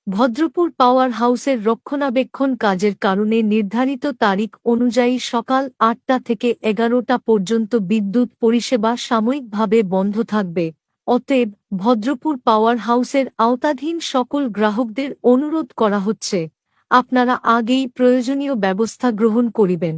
ভদ্রপুর পাওয়ার হাউসের রক্ষণাবেক্ষণ কাজের কারণে নির্ধারিত তারিখ অনুযায়ী সকাল ৮টা থেকে ১১টা পর্যন্ত বিদ্যুৎ পরিষেবা সাময়িকভাবে বন্ধ থাকবে। অতএব ভদ্রপুর পাওয়ার হাউসের আওতাধীন সকল গ্রাহকদের অনুরোধ করা হচ্ছে, আপনারা আগেই প্রয়োজনীয় ব্যবস্থা গ্রহণ করিবেন।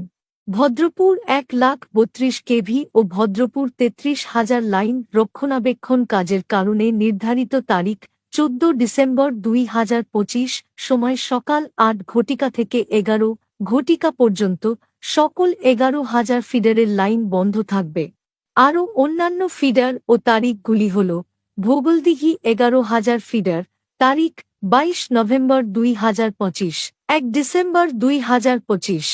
ভদ্রপুর ১,৩২ কেভি ও ভদ্রপুর ৩৩,০০০ লাইন রক্ষণাবেক্ষণ কাজের কারণে নির্ধারিত তারিখ ১৪ ডিসেম্বর ২০২৫, সময় সকাল ৮ ঘটিকা থেকে ১১ ঘটিকা পর্যন্ত সকল ১১,০০০ ফিডারের লাইন বন্ধ থাকবে। আরও অন্যান্য ফিডার ও তারিখগুলি হল: ভোগলদিঘি ১১,০০০ ফিডার, তারিখ ২২ November ২০২৫, ১ December ২০২৫,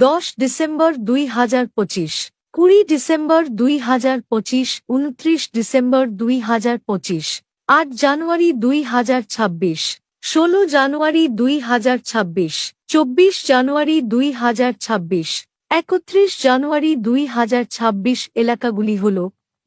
১০ December ২০২৫, ২০ December ২০২৫, ২৯ December ২০২৫, ৮ জানুয়ারি ২০২৬, ১৬ জানুয়ারি ২০২৬, ২৪ জানুয়ারি ২০২৬, ৩১ জানুয়ারি ২০২৬। এলাকাগুলি হল: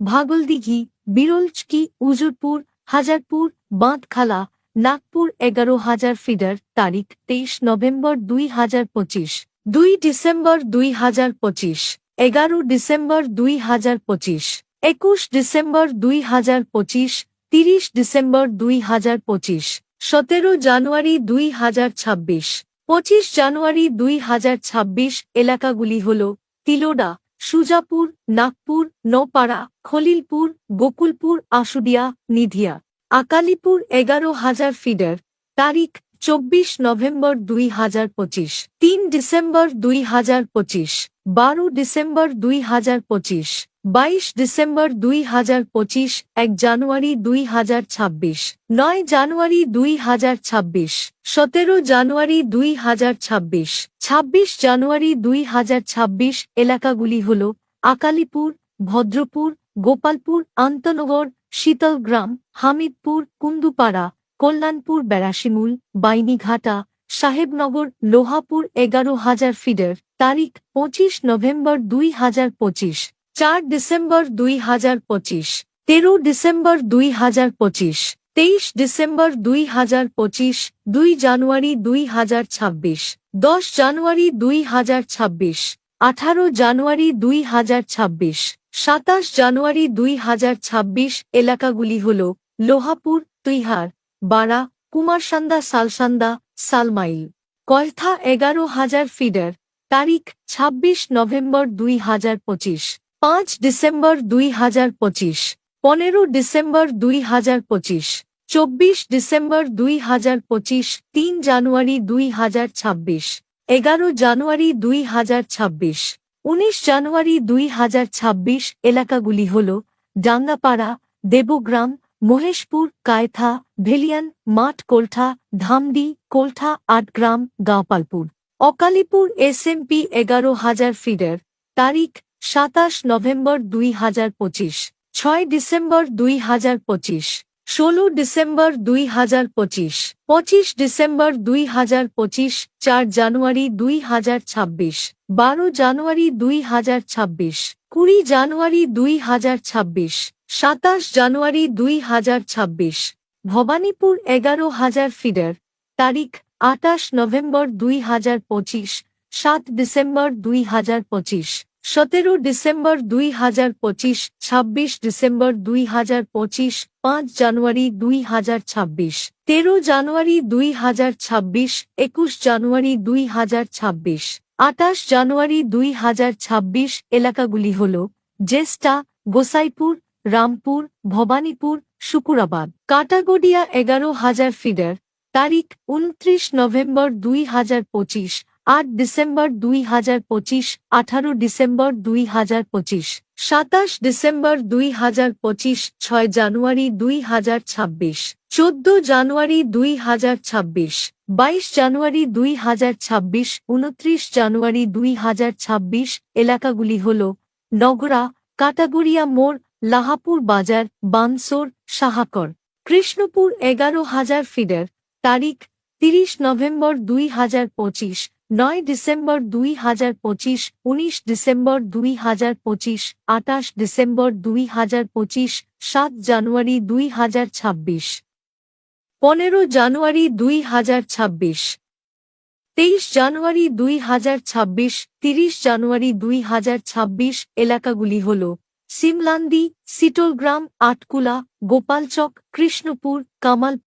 ভাগলদিঘি, বিরলচকি, উজুরপুর, হাজারপুর, বাঁধখালা, নাগপুর ১১,০০০ ফিডার, তারিখ ২৩ November ২০২৫, ২ December ২০২৫, ১১ December ২০২৫, ২১ December ২০২৫, ৩০ December ২০২৫, ১৭ জানুয়ারি ২০২৬, ২৫ জানুয়ারি ২০২৬। এলাকাগুলি হল: তিলোডা, সুজাপুর, নাগপুর, নওপাড়া, খলিলপুর, গোকুলপুর, আশুলিয়া, নিধিয়া, আকালিপুর ১১,০০০ ফিডার, তারিখ ২৪ নভেম্বর ২০২৫, ৩ ডিসেম্বর ২০২৫, ১২ ডিসেম্বর ২০২৫, ২২ ডিসেম্বর ২০২৫, ১ জানুয়ারি ২০২৬, ৯ জানুয়ারি ২০২৬, ১৭ জানুয়ারি ২০২৬, ২৬ জানুয়ারি ২০২৬। এলাকাগুলি হল: আকালিপুর, ভদ্রপুর, গোপালপুর, আন্তনগর, শীতলগ্রাম, হামিদপুর, কুন্দুপাড়া, কল্যাণপুর, বেড়াশিমুল, বাইনীঘাটা, সাহেবনগর, লোহাপুর ১১,০০০ ফিডার, তারিখ ২৫ নভেম্বর ২০২৫, ৪ ডিসেম্বর ২০২৫, ১৩ ডিসেম্বর ২০২৫, ২৩ ডিসেম্বর ২০২৫, ২ জানুয়ারি ২০২৬, ১০ জানুয়ারি ২০২৬, ১৮ জানুয়ারি ২০২৬, ২৭ জানুয়ারি ২০২৬। এলাকাগুলি হল: লোহাপুর, তুইহার, বাড়া, কুমারসান্দা, সালসান্দা, সালমাইল, কয়থা ১১,০০০ ফিডার, তারিখ ২৬ নভেম্বর ২০২৫, ৫ ডিসেম্বর ২০২৫, ১৫ ডিসেম্বর ২০২৫, ২৪ ডিসেম্বর ২০২৫, ৩ জানুয়ারি ২০২৬, ১১ জানুয়ারি ২০২৬, ১৯ জানুয়ারি ২০২৬। এলাকাগুলি হল: ডাঙ্গাপাড়া, দেবগ্রাম, মহেশপুর, কায়থা, ভেলিয়ান, মাঠ, কোলঠা, ধামডি, কোলঠা, আটগ্রাম, গাঁওপালপুর, অকালিপুর এসএমপি ১১,০০০ ফিডার, তারিখ ২৭ নভেম্বর ২০২৫, ৬ ডিসেম্বর ২০২৫, ১৬ ডিসেম্বর ২০২৫, ২৫ ডিসেম্বর ২০২৫, ৪ জানুয়ারি ২০২৬, ১২ জানুয়ারি ২০২৬, ২০ জানুয়ারি ২০২৬, ২৭ জানুয়ারি ২০২৬। ভবানীপুর ১১,০০০ ফিডার, তারিখ ২৮ নভেম্বর ২০২৫, ৭ ডিসেম্বর ২০২৫, ১৭ ডিসেম্বর ২০২৫, ২৬ ডিসেম্বর ২০২৫, ৫ জানুয়ারি ২০২৬, ১৩ জানুয়ারি ২০২৬, ২১ জানুয়ারি ২০২৬, ২৮ জানুয়ারি ২০২৬। এলাকাগুলি হল: জেস্টা, গোসাইপুর, রামপুর, ভবানীপুর, শুকুরাবাদ, কাটাগড়িয়া ১১,০০০ ফিডার, তারিখ ২৯ নভেম্বর ২০২৫, ৮ ডিসেম্বর ২০২৫, ১৮ ডিসেম্বর ২০২৫, ২৭ ডিসেম্বর ২০২৫, ৬ জানুয়ারি ২০২৬, ১৪ জানুয়ারি ২০২৬, ২২ জানুয়ারি ২০২৬, ২৯ জানুয়ারি ২০২৬। এলাকাগুলি হল: নগরা, কাটাগড়িয়া মোড়, লাহাপুর বাজার, বানসোর, সাহাকর, কৃষ্ণপুর ১১,০০০ ফিডার, তারিখ ৩০ নভেম্বর ২০২৫, ৯ ডিসেম্বর ২০২৫, ১৯ ডিসেম্বর ২০২৫, ২৮ ডিসেম্বর ২০২৫, ৭ জানুয়ারি ২০২৬। 15 জানুয়ারি 2026, 23 জানুয়ারি 2026, 30 জানুয়ারি 2026 এলাকাগুলি হল সিমলান্দি, সিটোলগ্রাম, আটকুলা, গোপালচক, কৃষ্ণপুর, কামাল